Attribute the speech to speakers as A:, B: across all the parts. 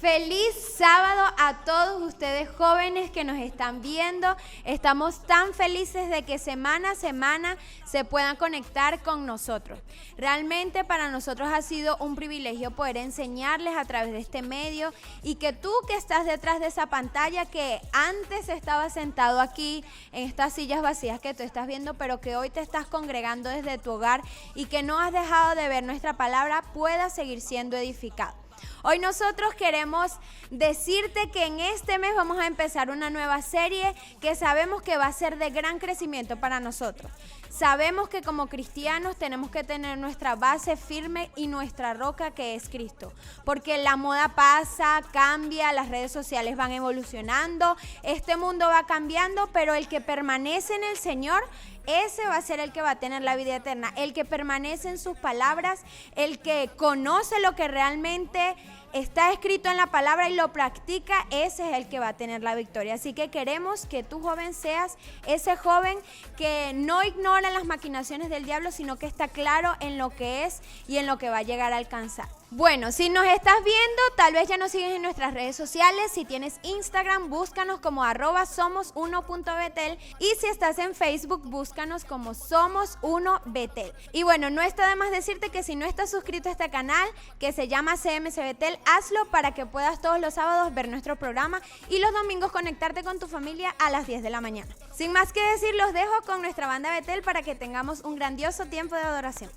A: Feliz sábado a todos ustedes jóvenes que nos están viendo. Estamos tan felices de que semana a semana se puedan conectar con nosotros. Realmente para nosotros ha sido un privilegio poder enseñarles a través de este medio y que tú que estás detrás de esa pantalla, que antes estabas sentado aquí en estas sillas vacías que tú estás viendo, pero que hoy te estás congregando desde tu hogar y que no has dejado de ver nuestra palabra, puedas seguir siendo edificado. Hoy nosotros queremos decirte que en este mes vamos a empezar una nueva serie que sabemos que va a ser de gran crecimiento para nosotros. Sabemos que como cristianos tenemos que tener nuestra base firme y nuestra roca, que es Cristo. Porque la moda pasa, cambia, las redes sociales van evolucionando, este mundo va cambiando, pero el que permanece en el Señor, ese va a ser el que va a tener la vida eterna. El que permanece en sus palabras, el que conoce lo que realmente está escrito en la palabra y lo practica, ese es el que va a tener la victoria. Así que queremos que tú, joven, seas ese joven que no ignora las maquinaciones del diablo, sino que está claro en lo que es y en lo que va a llegar a alcanzar. Bueno, si nos estás viendo, tal vez ya nos sigues en nuestras redes sociales. Si tienes Instagram, búscanos como @somos1.betel, y si estás en Facebook, búscanos como Somos1Betel. Y bueno, no está de más decirte que si no estás suscrito a este canal que se llama CMC Betel, hazlo para que puedas todos los sábados ver nuestro programa y los domingos conectarte con tu familia a las 10 de la mañana. Sin más que decir, los dejo con nuestra banda Betel para que tengamos un grandioso tiempo de adoración.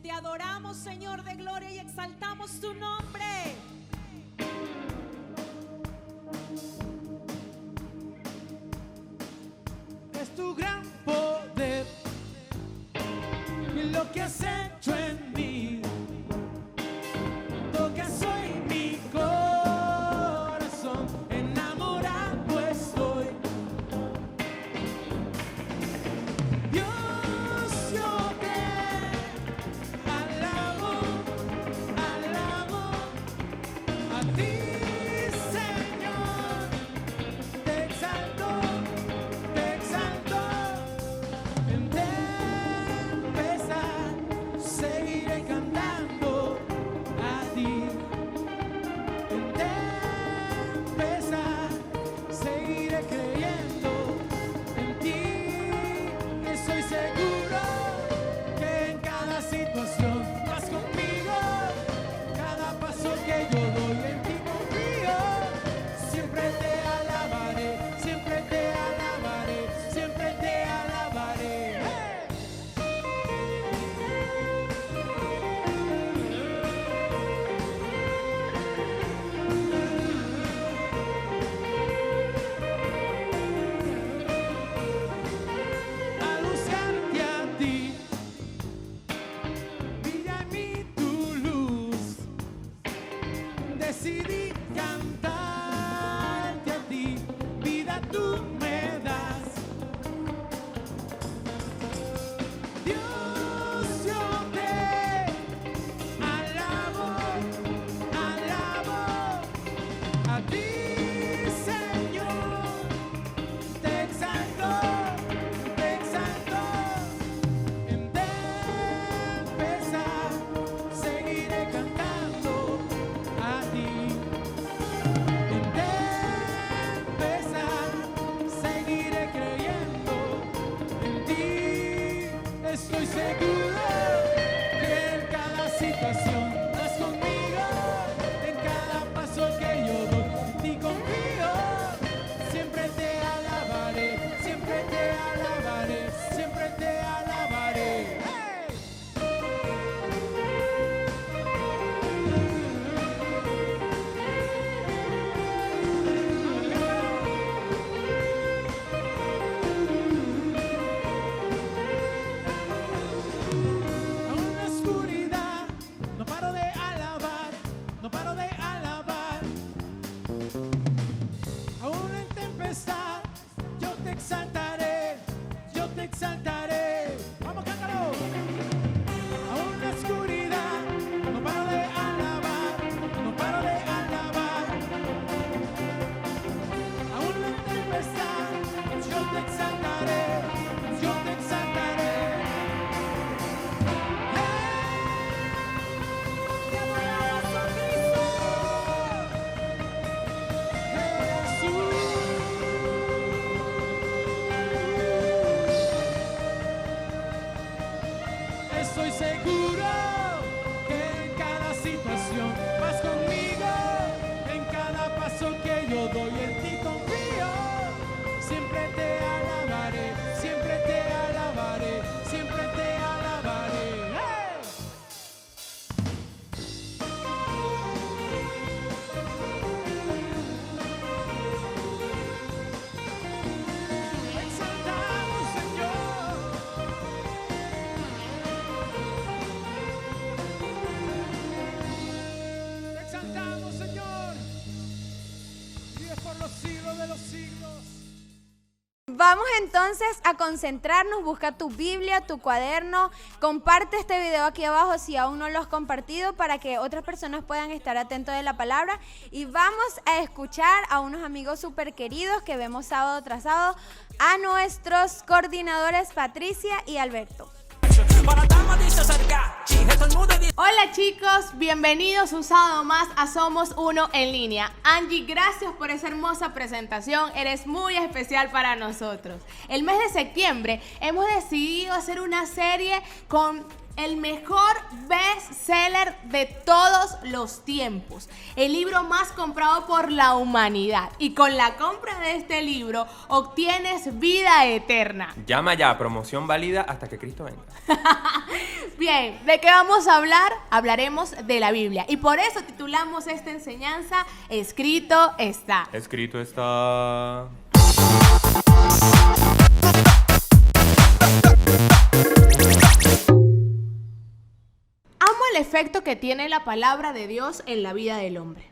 B: Te adoramos, Señor de gloria, y exaltamos tu nombre.
C: Es tu gran poder y lo que has hecho en mí. Toca soy mi corazón, enamorado estoy. Dios, yo te alabo a ti, Señor. Te exalto, en tempestad seguiré cantando a ti. En tempestad seguiré creyendo en ti. Estoy seguro que en cada situación vas conmigo. Cada paso que yo doy en ti confío. Siempre te alabaré, siempre te alabaré, siempre te alabaré. Al buscarte a ti, brilla en mí tu luz. Decidí cantarte a ti, vida tú me das. Dios, yo te alabo a ti, Señor. Te exalto, en tempestad seguiré cantando a ti. En tempestad seguiré creyendo en ti. Estoy seguro que en cada situación vas conmigo. En cada paso que yo doy, en ti confío. Siempre te alabaré, siempre te alabaré, siempre te alabaré. ¡Hey! Aún en la oscuridad no paro de alabar, no paro de alabar. Aún en tempestad yo te exaltaré, yo te exaltaré. Vamos, cántalo. Aún en la oscuridad no paro de alabar, no paro de alabar. Aún en tempestad yo te exaltaré, yo te exaltaré. Te adoramos, oh
A: Vamos entonces a concentrarnos, busca tu Biblia, tu cuaderno, comparte este video aquí abajo si aún no lo has compartido para que otras personas puedan estar atentos de la palabra y vamos a escuchar a unos amigos súper queridos que vemos sábado tras sábado, a nuestros coordinadores Patricia y Alberto.
D: Hola chicos, bienvenidos un sábado más a Somos Uno en línea. Angie, gracias por esa hermosa presentación, eres muy especial para nosotros. El mes de septiembre hemos decidido hacer una serie con el mejor bestseller de todos los tiempos, el libro más comprado por la humanidad. Y con la compra de este libro obtienes vida eterna.
E: Llama ya, promoción válida hasta que Cristo venga.
D: Bien, ¿de qué vamos a hablar? Hablaremos de la Biblia. Y por eso titulamos esta enseñanza Escrito está.
E: Escrito está.
D: Amo el efecto que tiene la palabra de Dios en la vida del hombre.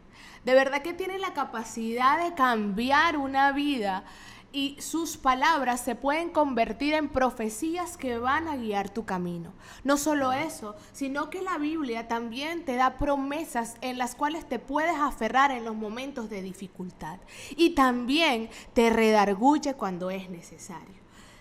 D: De verdad que tiene la capacidad de cambiar una vida y sus palabras se pueden convertir en profecías que van a guiar tu camino. No solo eso, sino que la Biblia también te da promesas en las cuales te puedes aferrar en los momentos de dificultad y también te redarguye cuando es necesario.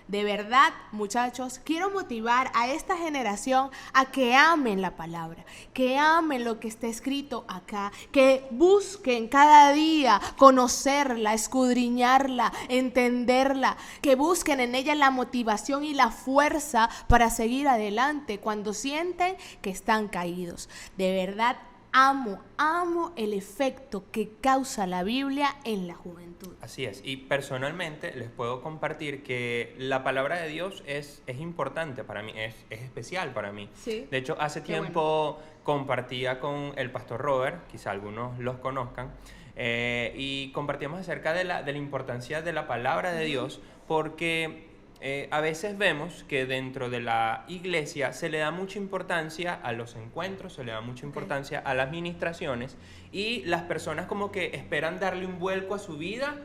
D: De verdad, muchachos, quiero motivar a esta generación a que amen la palabra, que amen lo que está escrito acá, que busquen cada día conocerla, escudriñarla, entenderla, que busquen en ella la motivación y la fuerza para seguir adelante cuando sienten que están caídos. De verdad, amo el efecto que causa la Biblia en la juventud.
E: Así es, y personalmente les puedo compartir que la palabra de Dios es importante para mí, es especial para mí.
D: Sí.
E: De hecho, hace tiempo compartía con el pastor Robert, quizá algunos los conozcan, y compartíamos acerca de la importancia de la palabra de Dios, porque a veces vemos que dentro de la iglesia se le da mucha importancia a los encuentros, se le da mucha importancia a las ministraciones y las personas como que esperan darle un vuelco a su vida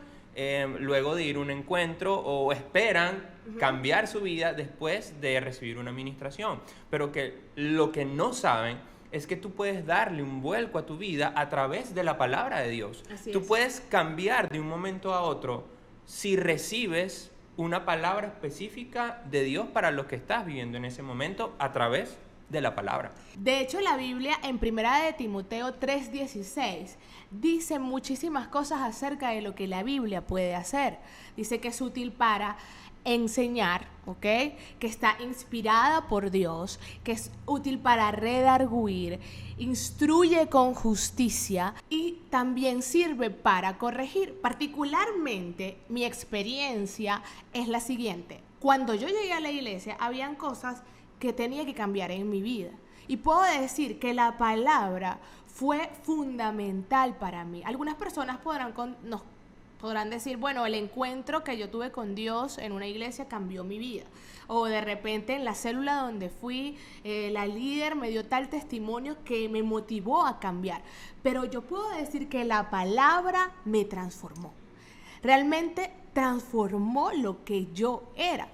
E: luego de ir a un encuentro o esperan cambiar su vida después de recibir una ministración. Pero que lo que no saben es que tú puedes darle un vuelco a tu vida a través de la palabra de Dios. Tú puedes cambiar de un momento a otro si recibes una palabra específica de Dios para lo que estás viviendo en ese momento a través de la palabra.
D: De hecho, la Biblia en 1 de Timoteo 3:16 dice muchísimas cosas acerca de lo que la Biblia puede hacer. Dice que es útil para enseñar, ¿ok? Que está inspirada por Dios, que es útil para redarguir, instruye con justicia y también sirve para corregir. Particularmente, mi experiencia es la siguiente. Cuando yo llegué a la iglesia, habían cosas que tenía que cambiar en mi vida. Y puedo decir que la palabra fue fundamental para mí. Algunas personas podrán decir, bueno, el encuentro que yo tuve con Dios en una iglesia cambió mi vida. O de repente en la célula donde fui, la líder me dio tal testimonio que me motivó a cambiar. Pero yo puedo decir que la palabra me transformó. Realmente transformó lo que yo era.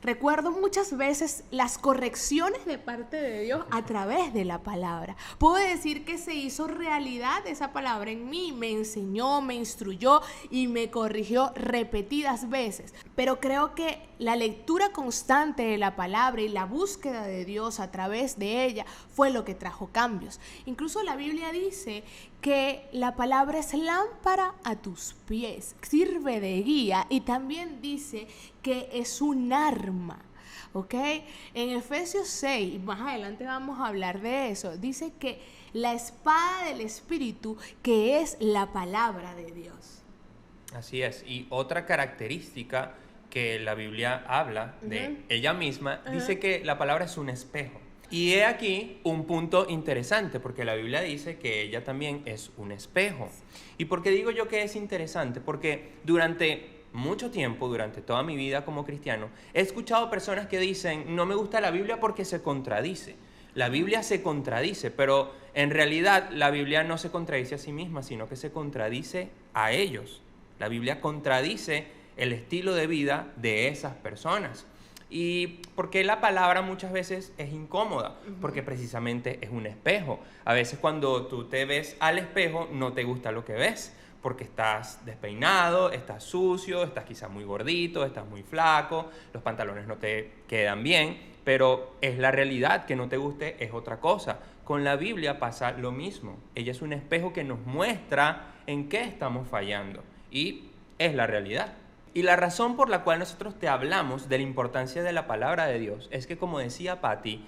D: Recuerdo muchas veces las correcciones de parte de Dios a través de la palabra. Puedo decir que se hizo realidad esa palabra en mí, me enseñó, me instruyó y me corrigió repetidas veces. Pero creo que la lectura constante de la palabra y la búsqueda de Dios a través de ella fue lo que trajo cambios. Incluso la Biblia dice que la palabra es lámpara a tus pies, sirve de guía y también dice que es un arma, ¿ok? En Efesios 6, más adelante vamos a hablar de eso, dice que la espada del Espíritu, que es la palabra de Dios.
E: Así es, y otra característica que la Biblia habla de ella misma, dice que la palabra es un espejo. Y he aquí un punto interesante, porque la Biblia dice que ella también es un espejo. ¿Y por qué digo yo que es interesante? Porque durante mucho tiempo, durante toda mi vida como cristiano, he escuchado personas que dicen, no me gusta la Biblia porque se contradice. La Biblia se contradice, pero en realidad la Biblia no se contradice a sí misma, sino que se contradice a ellos. La Biblia contradice el estilo de vida de esas personas. ¿Y por qué la palabra muchas veces es incómoda? Porque precisamente es un espejo. A veces cuando tú te ves al espejo no te gusta lo que ves, porque estás despeinado, estás sucio, estás quizás muy gordito, estás muy flaco, los pantalones no te quedan bien, pero es la realidad. Que no te guste es otra cosa. Con la Biblia pasa lo mismo. Ella es un espejo que nos muestra en qué estamos fallando y es la realidad. Y la razón por la cual nosotros te hablamos de la importancia de la palabra de Dios es que, como decía Patti,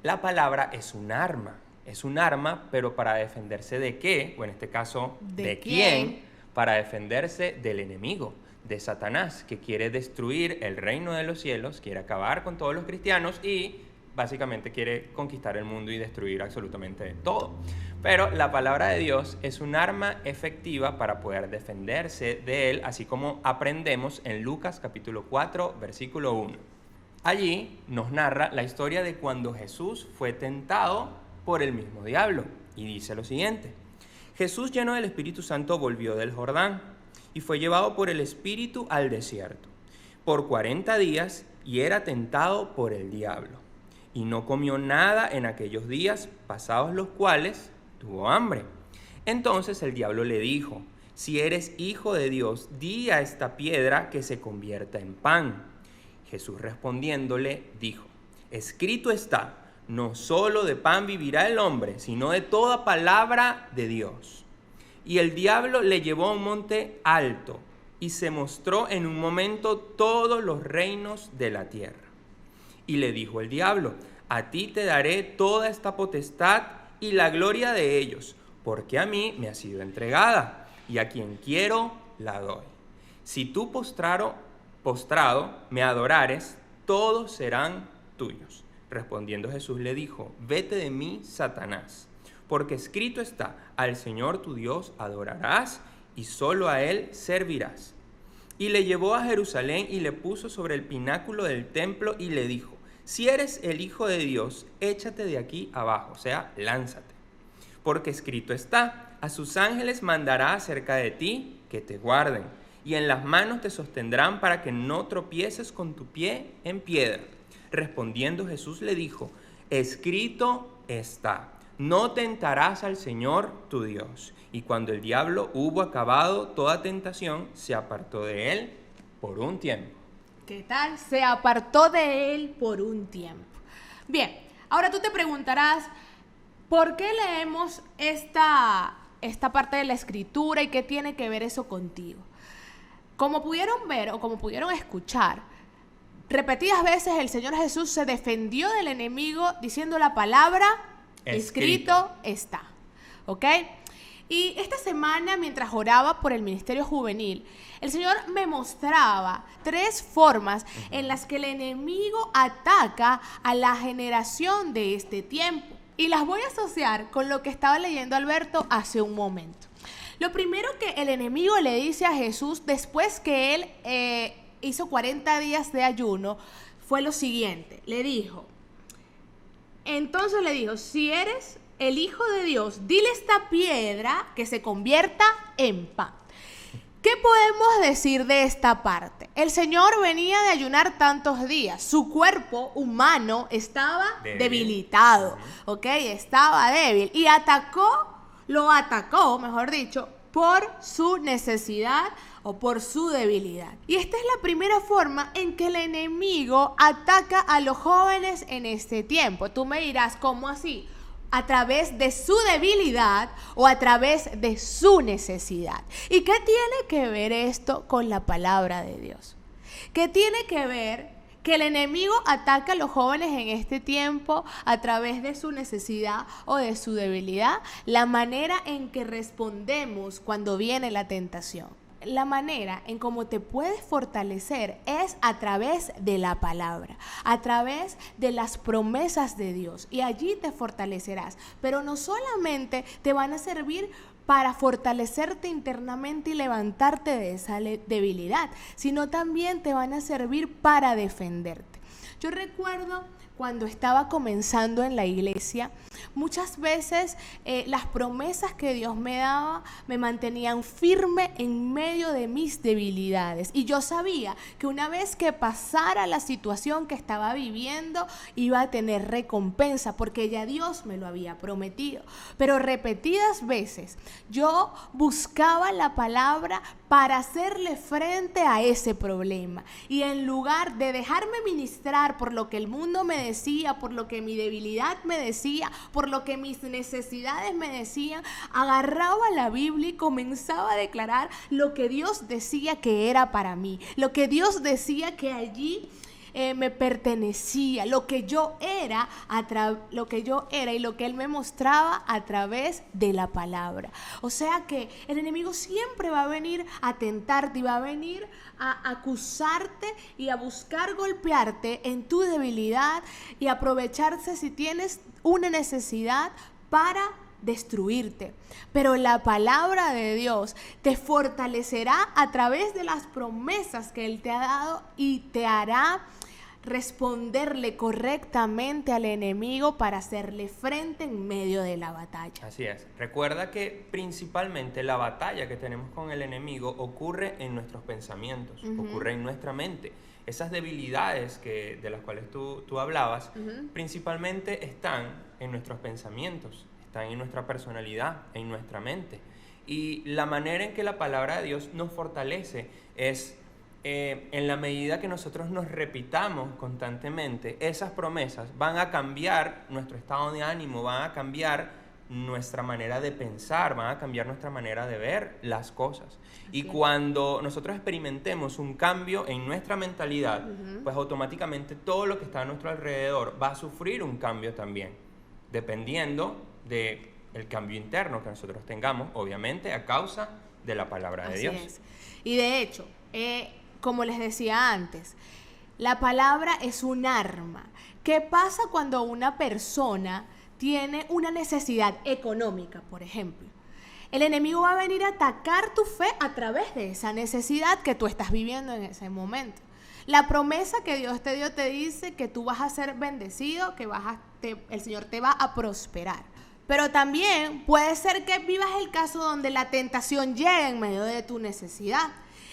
E: la palabra es un arma. Es un arma, pero ¿para defenderse de qué? O en este caso, ¿de quién? Para defenderse del enemigo, de Satanás, que quiere destruir el reino de los cielos, quiere acabar con todos los cristianos y básicamente quiere conquistar el mundo y destruir absolutamente todo. Pero la palabra de Dios es un arma efectiva para poder defenderse de él, así como aprendemos en Lucas capítulo 4, versículo 1. Allí nos narra la historia de cuando Jesús fue tentado por el mismo diablo. Y dice lo siguiente: Jesús, lleno del Espíritu Santo, volvió del Jordán y fue llevado por el Espíritu al desierto por 40 días y era tentado por el diablo. Y no comió nada en aquellos días, pasados los cuales tuvo hambre. Entonces el diablo le dijo: si eres hijo de Dios, di a esta piedra que se convierta en pan. Jesús respondiéndole dijo: escrito está, no solo de pan vivirá el hombre, sino de toda palabra de Dios. Y el diablo le llevó a un monte alto y se mostró en un momento todos los reinos de la tierra. Y le dijo el diablo: a ti te daré toda esta potestad y la gloria de ellos, porque a mí me ha sido entregada, y a quien quiero la doy. Si tú postrado me adorares, todos serán tuyos. Respondiendo Jesús le dijo: vete de mí, Satanás, porque escrito está, al Señor tu Dios adorarás y solo a Él servirás. Y le llevó a Jerusalén y le puso sobre el pináculo del templo y le dijo: si eres el Hijo de Dios, échate de aquí abajo, o sea, lánzate. Porque escrito está, a sus ángeles mandará acerca de ti que te guarden, y en las manos te sostendrán para que no tropieces con tu pie en piedra. Respondiendo Jesús le dijo: escrito está, no tentarás al Señor tu Dios. Y cuando el diablo hubo acabado toda tentación, se apartó de él por un tiempo.
D: ¿Qué tal? Se apartó de él por un tiempo. Bien, ahora tú te preguntarás, ¿por qué leemos esta parte de la escritura y qué tiene que ver eso contigo? Como pudieron ver o como pudieron escuchar, repetidas veces el Señor Jesús se defendió del enemigo diciendo la palabra escrito está. ¿Ok? Y esta semana, mientras oraba por el ministerio juvenil, el Señor me mostraba 3 formas en las que el enemigo ataca a la generación de este tiempo. Y las voy a asociar con lo que estaba leyendo Alberto hace un momento. Lo primero que el enemigo le dice a Jesús después que él hizo 40 días de ayuno fue lo siguiente. Entonces le dijo, si eres el Hijo de Dios, dile a esta piedra que se convierta en pan. ¿Qué podemos decir de esta parte? El Señor venía de ayunar tantos días. Su cuerpo humano estaba debilitado, ¿ok? Estaba débil. Y lo atacó, mejor dicho, por su necesidad o por su debilidad. Y esta es la primera forma en que el enemigo ataca a los jóvenes en este tiempo. Tú me dirás, ¿cómo así? A través de su debilidad o a través de su necesidad. ¿Y qué tiene que ver esto con la palabra de Dios? ¿Qué tiene que ver que el enemigo ataca a los jóvenes en este tiempo a través de su necesidad o de su debilidad? La manera en que respondemos cuando viene la tentación. La manera en cómo te puedes fortalecer es a través de la palabra, a través de las promesas de Dios, y allí te fortalecerás. Pero no solamente te van a servir para fortalecerte internamente y levantarte de esa debilidad, sino también te van a servir para defenderte. Yo recuerdo cuando estaba comenzando en la iglesia, muchas veces las promesas que Dios me daba me mantenían firme en medio de mis debilidades. Y yo sabía que una vez que pasara la situación que estaba viviendo, iba a tener recompensa, porque ya Dios me lo había prometido. Pero repetidas veces yo buscaba la palabra para hacerle frente a ese problema. Y en lugar de dejarme ministrar por lo que el mundo me decía, por lo que mi debilidad me decía, por lo que mis necesidades me decían, agarraba la Biblia y comenzaba a declarar lo que Dios decía que era para mí, lo que Dios decía que allí me pertenecía, lo que yo era y lo que Él me mostraba a través de la palabra. O sea que el enemigo siempre va a venir a tentarte y va a venir a acusarte y a buscar golpearte en tu debilidad y aprovecharse si tienes una necesidad para destruirte. Pero la palabra de Dios te fortalecerá a través de las promesas que Él te ha dado y te hará responderle correctamente al enemigo para hacerle frente en medio de la batalla.
E: Así es. Recuerda que principalmente la batalla que tenemos con el enemigo ocurre en nuestros pensamientos, ocurre en nuestra mente. Esas debilidades de las cuales tú hablabas, principalmente están en nuestros pensamientos, están en nuestra personalidad, en nuestra mente. Y la manera en que la palabra de Dios nos fortalece es en la medida que nosotros nos repitamos constantemente, esas promesas van a cambiar nuestro estado de ánimo, van a cambiar nuestra manera de pensar, van a cambiar nuestra manera de ver las cosas. Y cuando nosotros experimentemos un cambio en nuestra mentalidad, pues automáticamente todo lo que está a nuestro alrededor va a sufrir un cambio también, dependiendo del cambio interno que nosotros tengamos, obviamente a causa de la palabra de Dios.
D: Así es. Y de hecho, como les decía antes, la palabra es un arma. ¿Qué pasa cuando una persona tiene una necesidad económica, por ejemplo? El enemigo va a venir a atacar tu fe a través de esa necesidad que tú estás viviendo en ese momento. La promesa que Dios te dio te dice que tú vas a ser bendecido, que el Señor te va a prosperar. Pero también puede ser que vivas el caso donde la tentación llega en medio de tu necesidad.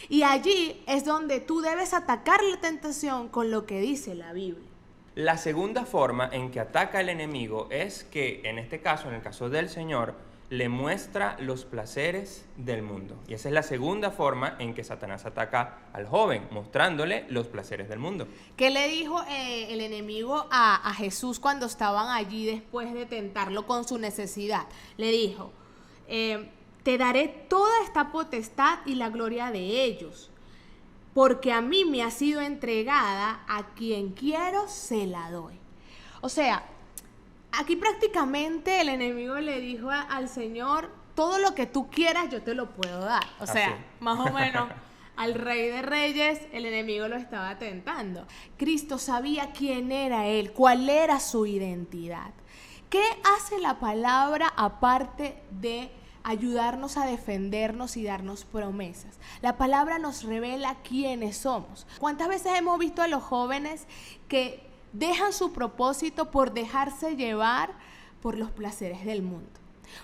D: Y allí es donde tú debes atacar la tentación con lo que dice la Biblia.
E: La segunda forma en que ataca el enemigo es que, en este caso, en el caso del Señor, le muestra los placeres del mundo. Y esa es la segunda forma en que Satanás ataca al joven, mostrándole los placeres del mundo.
D: ¿Qué le dijo el enemigo a Jesús cuando estaban allí después de tentarlo con su necesidad? Le dijo, te daré toda esta potestad y la gloria de ellos, porque a mí me ha sido entregada, a quien quiero se la doy. O sea, aquí prácticamente el enemigo le dijo al Señor, todo lo que tú quieras yo te lo puedo dar. O sea,
E: Así.
D: más o menos al Rey de Reyes el enemigo lo estaba tentando. Cristo sabía quién era Él, cuál era su identidad. ¿Qué hace la palabra aparte de ayudarnos a defendernos y darnos promesas? La palabra nos revela quiénes somos. ¿Cuántas veces hemos visto a los jóvenes que dejan su propósito por dejarse llevar por los placeres del mundo?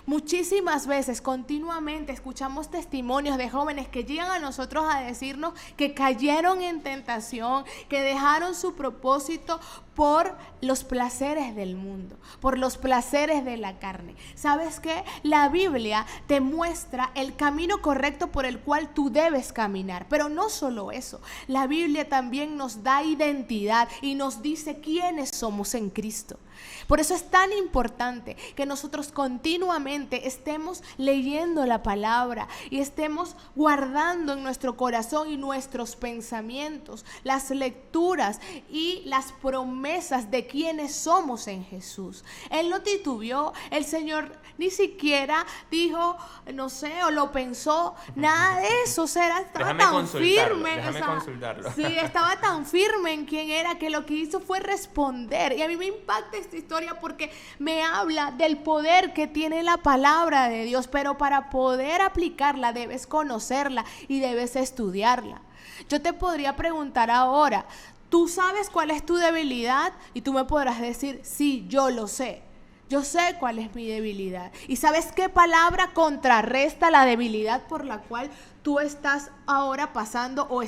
D: Muchísimas veces, continuamente, escuchamos testimonios de jóvenes que llegan a nosotros a decirnos que cayeron en tentación, que dejaron su propósito por los placeres del mundo, por los placeres de la carne. ¿Sabes qué? La Biblia te muestra el camino correcto por el cual tú debes caminar. Pero no solo eso, la Biblia también nos da identidad y nos dice quiénes somos en Cristo. Por eso es tan importante que nosotros continuamente estemos leyendo la palabra y estemos guardando en nuestro corazón y nuestros pensamientos las lecturas y las promesas de quienes somos en Jesús. Él no titubeó, el Señor ni siquiera dijo, no sé, o lo pensó, nada de eso. O sea, estaba tan firme.
E: Consultarlo.
D: Sí, estaba tan firme en quién era que lo que hizo fue responder. Y a mí me impacta esta historia porque me habla del poder que tiene la palabra de Dios, pero para poder aplicarla debes conocerla y debes estudiarla. Yo te podría preguntar ahora, tú sabes cuál es tu debilidad y tú me podrás decir, sí, yo lo sé. Yo sé cuál es mi debilidad. ¿Y sabes qué palabra contrarresta la debilidad por la cual tú estás ahora pasando o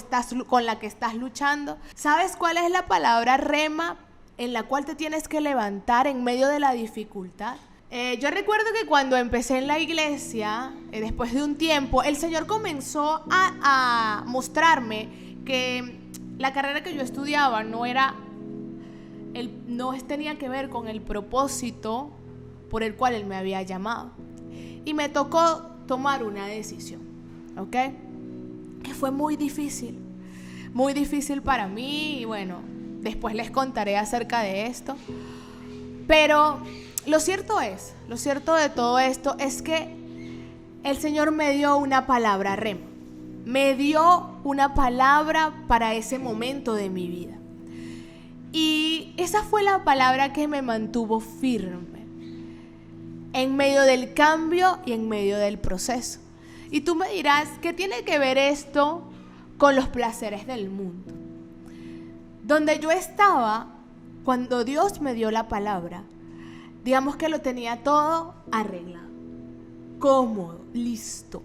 D: con la que estás luchando? ¿Sabes cuál es la palabra rema en la cual te tienes que levantar en medio de la dificultad? Yo recuerdo que cuando empecé en la iglesia, después de un tiempo, el Señor comenzó a mostrarme que la carrera que yo estudiaba no tenía que ver con el propósito por el cual Él me había llamado. Y me tocó tomar una decisión, ¿ok? Que fue muy difícil para mí y bueno, después les contaré acerca de esto. Pero lo cierto de todo esto es que el Señor me dio una palabra rema. Me dio una palabra para ese momento de mi vida. Y esa fue la palabra que me mantuvo firme en medio del cambio y en medio del proceso. Y tú me dirás, ¿qué tiene que ver esto con los placeres del mundo? Donde yo estaba, cuando Dios me dio la palabra, digamos que lo tenía todo arreglado, cómodo, listo,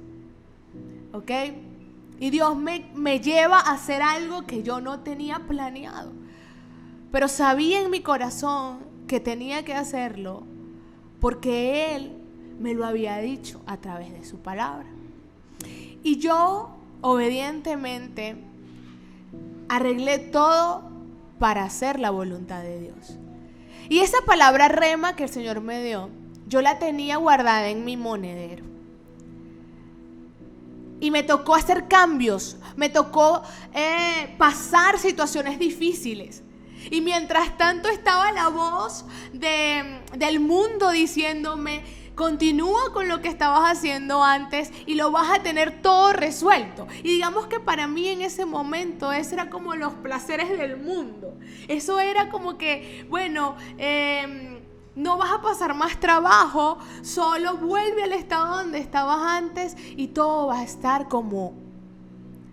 D: ¿ok? Y Dios me lleva a hacer algo que yo no tenía planeado. Pero sabía en mi corazón que tenía que hacerlo porque Él me lo había dicho a través de su palabra. Y yo, obedientemente, arreglé todo para hacer la voluntad de Dios. Y esa palabra rema que el Señor me dio, yo la tenía guardada en mi monedero. Y me tocó hacer cambios, me tocó pasar situaciones difíciles. Y mientras tanto estaba la voz del mundo diciéndome, continúa con lo que estabas haciendo antes y lo vas a tener todo resuelto. Y digamos que para mí en ese momento eso era como los placeres del mundo. Eso era como que, bueno, no vas a pasar más trabajo, solo vuelve al estado donde estabas antes y todo va a estar como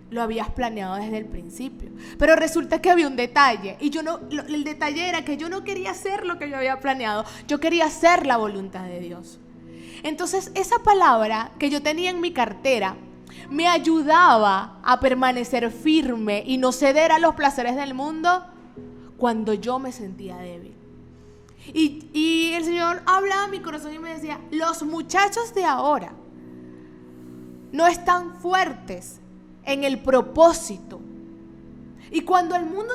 D: lo habías planeado desde el principio. Pero resulta que había un detalle y el detalle era que yo no quería hacer lo que yo había planeado, yo quería hacer la voluntad de Dios. Entonces esa palabra que yo tenía en mi cartera me ayudaba a permanecer firme y no ceder a los placeres del mundo cuando yo me sentía débil. Y el Señor hablaba a mi corazón y me decía, los muchachos de ahora no están fuertes en el propósito. Y cuando al mundo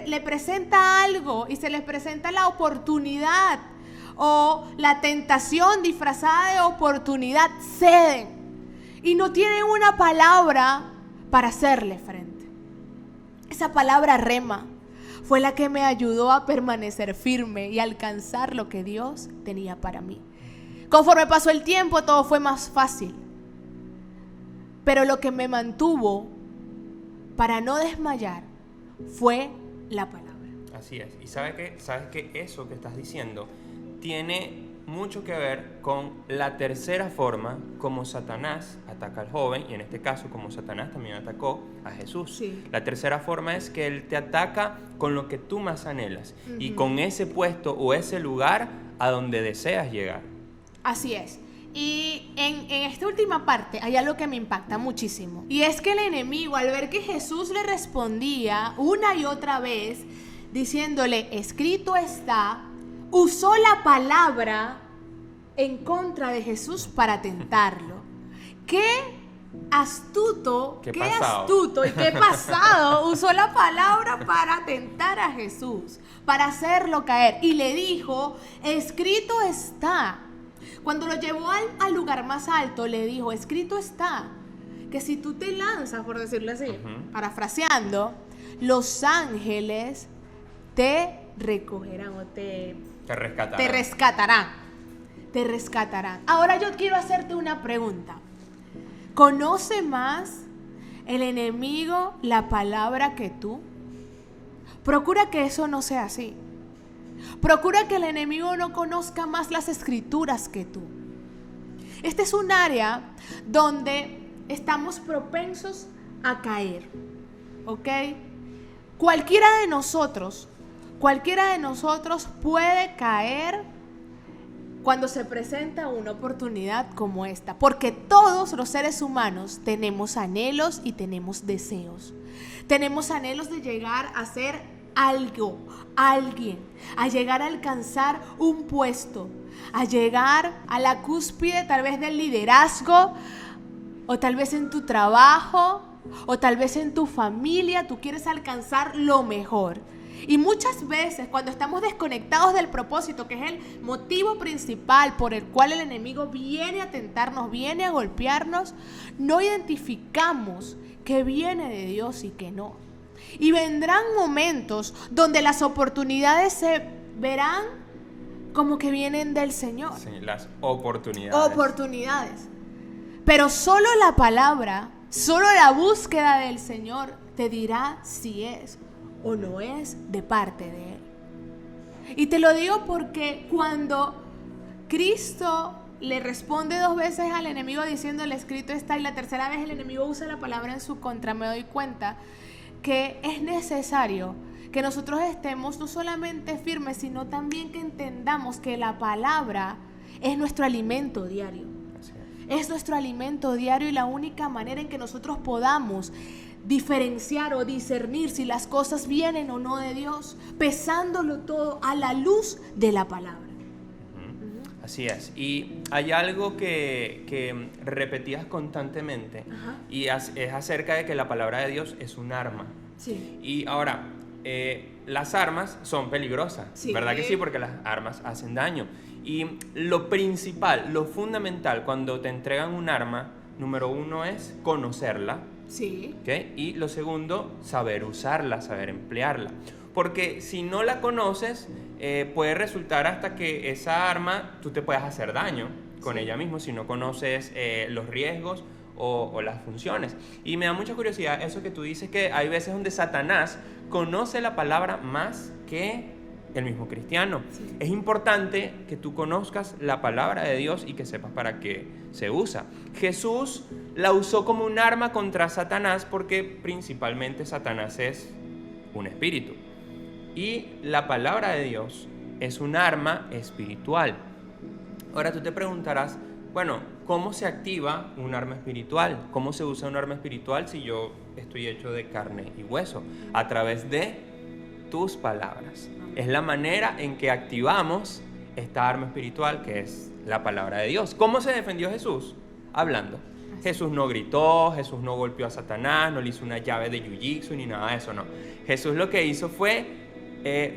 D: le presenta algo y se les presenta la oportunidad o la tentación disfrazada de oportunidad, ceden y no tienen una palabra para hacerle frente. Esa palabra rema fue la que me ayudó a permanecer firme y alcanzar lo que Dios tenía para mí. Conforme pasó el tiempo, todo fue más fácil. Pero lo que me mantuvo para no desmayar fue la palabra.
E: Así es. Y sabes que eso que estás diciendo tiene mucho que ver con la tercera forma como Satanás ataca al joven, y en este caso como Satanás también atacó a Jesús.
D: Sí.
E: La tercera forma es que él te ataca con lo que tú más anhelas y con ese puesto o ese lugar a donde deseas llegar.
D: Así es. Y en esta última parte hay algo que me impacta muchísimo. Y es que el enemigo, al ver que Jesús le respondía una y otra vez, diciéndole, escrito está, usó la palabra en contra de Jesús para tentarlo. Qué astuto y qué pasado usó la palabra para tentar a Jesús, para hacerlo caer. Y le dijo, escrito está. Cuando lo llevó al lugar más alto, le dijo, escrito está, que si tú te lanzas, por decirlo así, parafraseando, los ángeles te recogerán o te rescatarán. Ahora yo quiero hacerte una pregunta. ¿Conoce más el enemigo la palabra que tú? Procura que eso no sea así. Procura que el enemigo no conozca más las escrituras que tú. Este es un área donde estamos propensos a caer, ¿ok? cualquiera de nosotros puede caer cuando se presenta una oportunidad como esta, porque todos los seres humanos tenemos anhelos y tenemos deseos. Tenemos anhelos de llegar a ser algo, alguien, a llegar a alcanzar un puesto, a llegar a la cúspide tal vez del liderazgo, o tal vez en tu trabajo, o tal vez en tu familia. Tú quieres alcanzar lo mejor. Y muchas veces cuando estamos desconectados del propósito, que es el motivo principal por el cual el enemigo viene a tentarnos, viene a golpearnos, no identificamos qué viene de Dios y qué no. Y vendrán momentos donde las oportunidades se verán como que vienen del Señor.
E: Sí, las oportunidades.
D: Pero solo la palabra, solo la búsqueda del Señor te dirá si es o no es de parte de Él. Y te lo digo porque cuando Cristo le responde 2 veces al enemigo diciéndole escrito está, y la tercera vez el enemigo usa la palabra en su contra, me doy cuenta que es necesario que nosotros estemos no solamente firmes, sino también que entendamos que la palabra es nuestro alimento diario. Es nuestro alimento diario, y la única manera en que nosotros podamos diferenciar o discernir si las cosas vienen o no de Dios, pesándolo todo a la luz de la palabra.
E: Así es. Y hay algo que repetías constantemente. Ajá. Y es acerca de que la palabra de Dios es un arma.
D: Sí.
E: Y ahora, las armas son peligrosas, sí. ¿Verdad que sí? Porque las armas hacen daño. Y lo principal, lo fundamental cuando te entregan un arma, número 1 es conocerla.
D: Sí.
E: ¿Okay? Y lo segundo, saber usarla, saber emplearla. Porque si no la conoces, puede resultar hasta que esa arma tú te puedas hacer daño con ella mismo si no conoces los riesgos o las funciones. Y me da mucha curiosidad eso que tú dices, que hay veces donde Satanás conoce la palabra más que el mismo cristiano. Sí. Es importante que tú conozcas la palabra de Dios y que sepas para qué se usa. Jesús la usó como un arma contra Satanás porque principalmente Satanás es un espíritu. Y la palabra de Dios es un arma espiritual. Ahora tú te preguntarás, bueno, ¿cómo se activa un arma espiritual? ¿Cómo se usa un arma espiritual si yo estoy hecho de carne y hueso? A través de tus palabras. Es la manera en que activamos esta arma espiritual que es la palabra de Dios. ¿Cómo se defendió Jesús? Hablando. Jesús no gritó, Jesús no golpeó a Satanás, no le hizo una llave de jiu-jitsu ni nada de eso, no. Jesús lo que hizo fue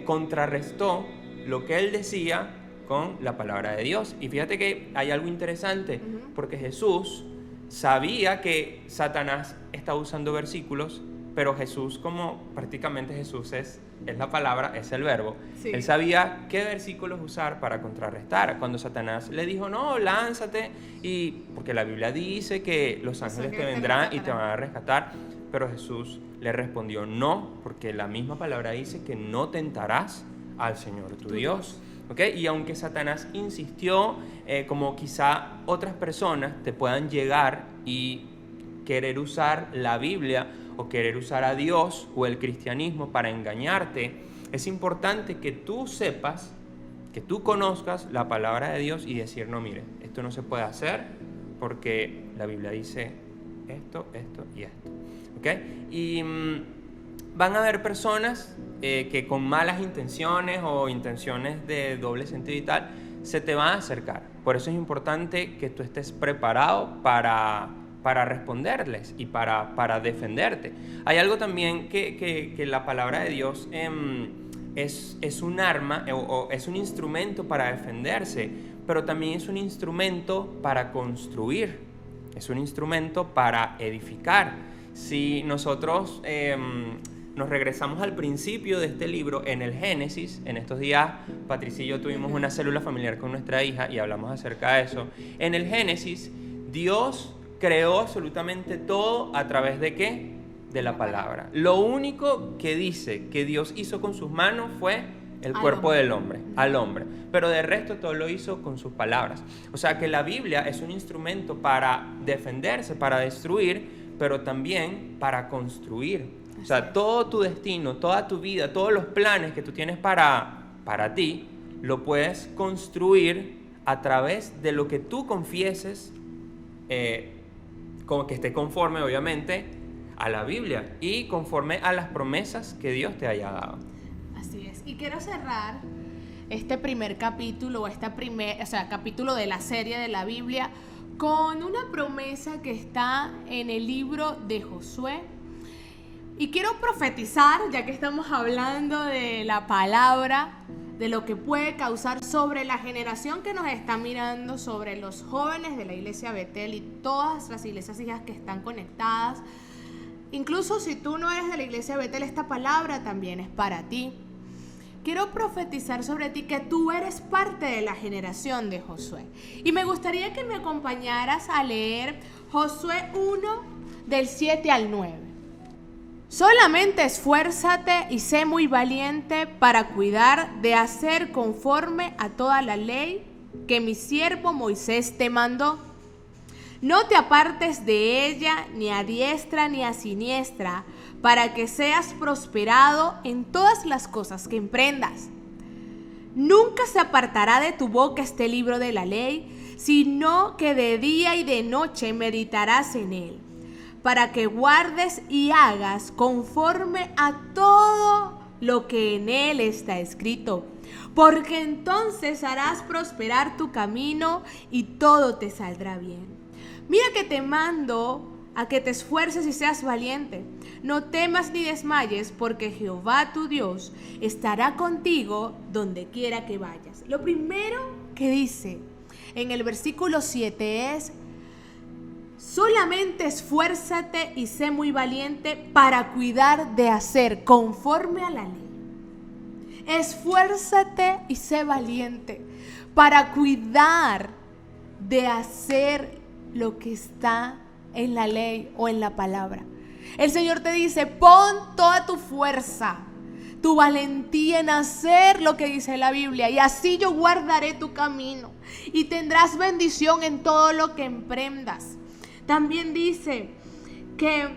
E: contrarrestó lo que él decía con la palabra de Dios. Y fíjate que hay algo interesante, porque Jesús sabía que Satanás estaba usando versículos, pero Jesús, como prácticamente Jesús es la palabra, es el verbo, sí. Él sabía qué versículos usar para contrarrestar. Cuando Satanás le dijo, no, lánzate, y porque la Biblia dice que los ángeles te vendrán y te van a rescatar, pero Jesús le respondió, no, porque la misma palabra dice que no tentarás al Señor tu Dios. ¿Okay? Y aunque Satanás insistió, como quizá otras personas te puedan llegar y querer usar la Biblia o querer usar a Dios o el cristianismo para engañarte, es importante que tú sepas, que tú conozcas la palabra de Dios y decir, no, mire, esto no se puede hacer porque la Biblia dice esto, esto y esto. ¿Okay? Y van a haber personas que con malas intenciones o intenciones de doble sentido y tal, se te van a acercar. Por eso es importante que tú estés preparado para responderles y para defenderte. Hay algo también que la palabra de Dios es un arma o es un instrumento para defenderse, pero también es un instrumento para construir, es un instrumento para edificar. Si nosotros nos regresamos al principio de este libro, en el Génesis, en estos días Patricia y yo tuvimos una célula familiar con nuestra hija y hablamos acerca de eso. En el Génesis, Dios creó absolutamente todo a través de ¿qué? De la palabra. Lo único que dice que Dios hizo con sus manos fue el cuerpo del hombre, al hombre. Pero de resto todo lo hizo con sus palabras. O sea que la Biblia es un instrumento para defenderse, para destruir, pero también para construir. O sea, todo tu destino, toda tu vida, todos los planes que tú tienes para ti, lo puedes construir a través de lo que tú confieses, como que esté conforme, obviamente, a la Biblia y conforme a las promesas que Dios te haya dado.
D: Así es. Y quiero cerrar este primer capítulo, capítulo de la serie de la Biblia, con una promesa que está en el libro de Josué. Y quiero profetizar, ya que estamos hablando de la palabra, de lo que puede causar sobre la generación que nos está mirando, sobre los jóvenes de la iglesia Betel y todas las iglesias hijas que están conectadas. Incluso si tú no eres de la iglesia Betel, esta palabra también es para ti. Quiero profetizar sobre ti que tú eres parte de la generación de Josué. Y me gustaría que me acompañaras a leer Josué 1, del 7 al 9. Solamente esfuérzate y sé muy valiente para cuidar de hacer conforme a toda la ley que mi siervo Moisés te mandó. No te apartes de ella ni a diestra ni a siniestra, para que seas prosperado en todas las cosas que emprendas. Nunca se apartará de tu boca este libro de la ley, sino que de día y de noche meditarás en él, para que guardes y hagas conforme a todo lo que en él está escrito, porque entonces harás prosperar tu camino y todo te saldrá bien. Mira que te mando a que te esfuerces y seas valiente. No temas ni desmayes, porque Jehová tu Dios estará contigo donde quiera que vayas. Lo primero que dice en el versículo 7 es: solamente esfuérzate y sé muy valiente para cuidar de hacer conforme a la ley. Esfuérzate y sé valiente para cuidar de hacer lo que está en la ley o en la palabra. El Señor te dice: pon toda tu fuerza, tu valentía en hacer lo que dice la Biblia, y así yo guardaré tu camino y tendrás bendición en todo lo que emprendas. También dice que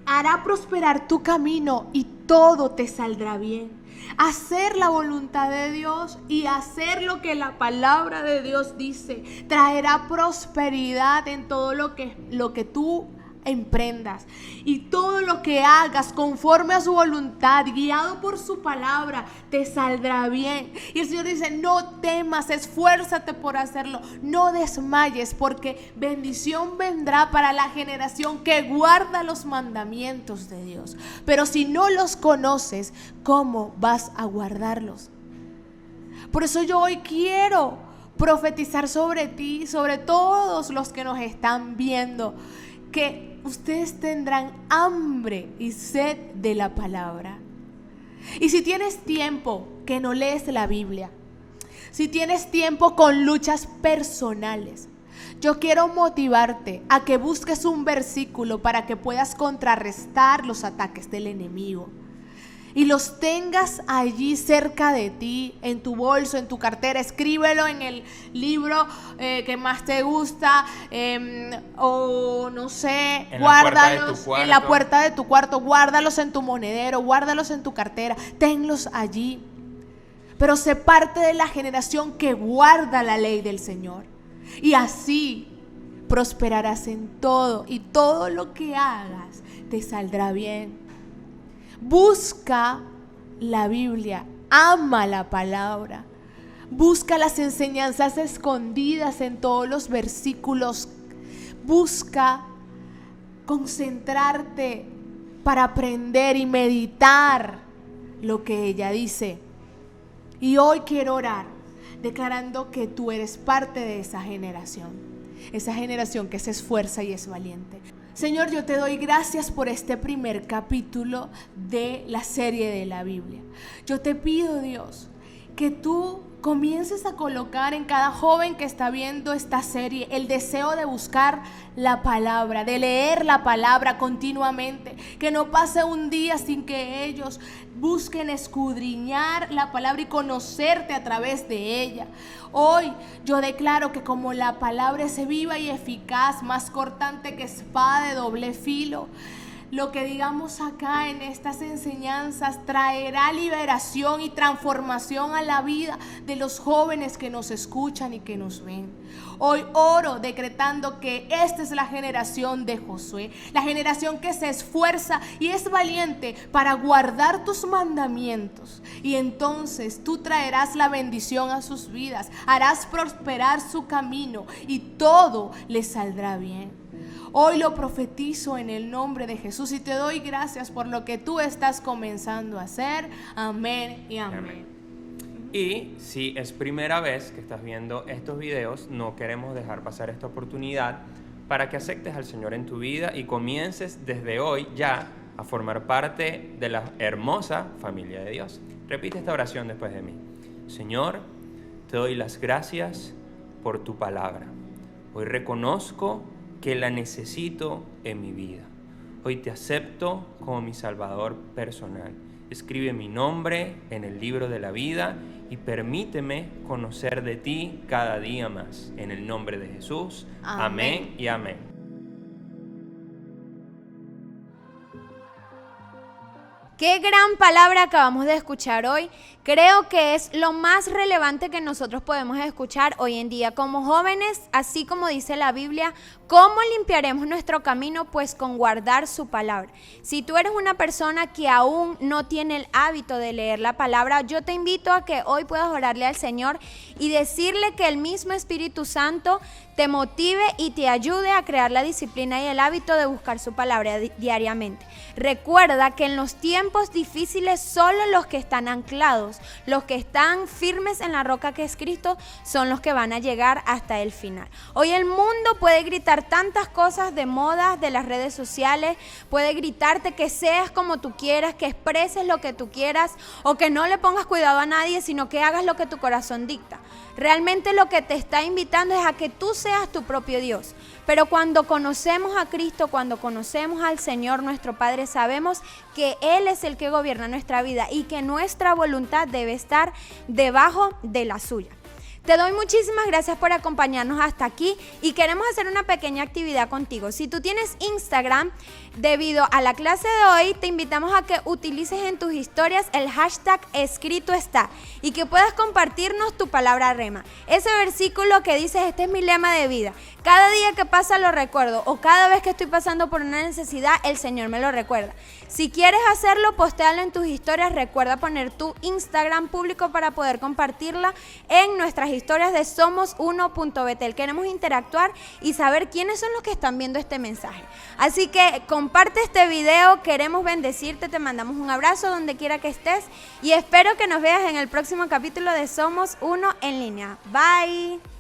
D: hará prosperar tu camino y todo te saldrá bien. Hacer la voluntad de Dios y hacer lo que la palabra de Dios dice traerá prosperidad en todo lo que tú emprendas, y todo lo que hagas conforme a su voluntad, guiado por su palabra, te saldrá bien. Y el Señor dice: no temas, esfuérzate por hacerlo, no desmayes, porque bendición vendrá para la generación que guarda los mandamientos de Dios. Pero si no los conoces, ¿cómo vas a guardarlos? Por eso yo hoy quiero profetizar sobre ti, sobre todos los que nos están viendo, que ustedes tendrán hambre y sed de la palabra. Y si tienes tiempo que no lees la Biblia, si tienes tiempo con luchas personales, yo quiero motivarte a que busques un versículo para que puedas contrarrestar los ataques del enemigo y los tengas allí cerca de ti, en tu bolso, en tu cartera. Escríbelo en el libro que más te gusta, o no sé, guárdalos en la puerta de tu cuarto, guárdalos en tu monedero, guárdalos en tu cartera, tenlos allí. Pero sé parte de la generación que guarda la ley del Señor, y así prosperarás en todo, y todo lo que hagas te saldrá bien. Busca la Biblia, ama la palabra, busca las enseñanzas escondidas en todos los versículos, busca concentrarte para aprender y meditar lo que ella dice. Y hoy quiero orar declarando que tú eres parte de esa generación que se esfuerza y es valiente. Señor, yo te doy gracias por este primer capítulo de la serie de la Biblia. Yo te pido, Dios, que tú comiences a colocar en cada joven que está viendo esta serie el deseo de buscar la palabra, de leer la palabra continuamente, que no pase un día sin que ellos busquen escudriñar la palabra y conocerte a través de ella. Hoy yo declaro que como la palabra es viva y eficaz, más cortante que espada de doble filo, lo que digamos acá en estas enseñanzas traerá liberación y transformación a la vida de los jóvenes que nos escuchan y que nos ven. Hoy oro decretando que esta es la generación de Josué, la generación que se esfuerza y es valiente para guardar tus mandamientos. Y entonces tú traerás la bendición a sus vidas, harás prosperar su camino y todo les saldrá bien. Hoy lo profetizo en el nombre de Jesús y te doy gracias por lo que tú estás comenzando a hacer. Amén y amén.
E: Y si es primera vez que estás viendo estos videos, no queremos dejar pasar esta oportunidad para que aceptes al Señor en tu vida y comiences desde hoy ya a formar parte de la hermosa familia de Dios. Repite esta oración después de mí. Señor, te doy las gracias por tu palabra. Hoy reconozco que la necesito en mi vida. Hoy te acepto como mi Salvador personal. Escribe mi nombre en el libro de la vida y permíteme conocer de ti cada día más. En el nombre de Jesús. Amén y amén.
A: Qué gran palabra acabamos de escuchar hoy. Creo que es lo más relevante que nosotros podemos escuchar hoy en día como jóvenes, así como dice la Biblia. ¿Cómo limpiaremos nuestro camino? Pues con guardar su palabra. Si tú eres una persona que aún no tiene el hábito de leer la palabra, yo te invito a que hoy puedas orarle al Señor y decirle que el mismo Espíritu Santo te motive y te ayude a crear la disciplina y el hábito de buscar su palabra diariamente. Recuerda que en los tiempos difíciles solo los que están anclados, los que están firmes en la roca que es Cristo, son los que van a llegar hasta el final. Hoy el mundo puede gritar tantas cosas de moda, de las redes sociales, puede gritarte que seas como tú quieras, que expreses lo que tú quieras o que no le pongas cuidado a nadie, sino que hagas lo que tu corazón dicta. Realmente lo que te está invitando es a que tú seas tu propio Dios. Pero cuando conocemos a Cristo, cuando conocemos al Señor nuestro Padre, sabemos que Él es el que gobierna nuestra vida y que nuestra voluntad debe estar debajo de la suya. Te doy muchísimas gracias por acompañarnos hasta aquí y queremos hacer una pequeña actividad contigo. Si tú tienes Instagram, debido a la clase de hoy, te invitamos a que utilices en tus historias el hashtag escrito está y que puedas compartirnos tu palabra rema. Ese versículo que dices, este es mi lema de vida. Cada día que pasa lo recuerdo o cada vez que estoy pasando por una necesidad, el Señor me lo recuerda. Si quieres hacerlo, postéalo en tus historias. Recuerda poner tu Instagram público para poder compartirla en nuestras historias de Somos1.betel. Queremos interactuar y saber quiénes son los que están viendo este mensaje. Así que comparte este video, queremos bendecirte, te mandamos un abrazo donde quiera que estés y espero que nos veas en el próximo capítulo de Somos Uno en línea. Bye.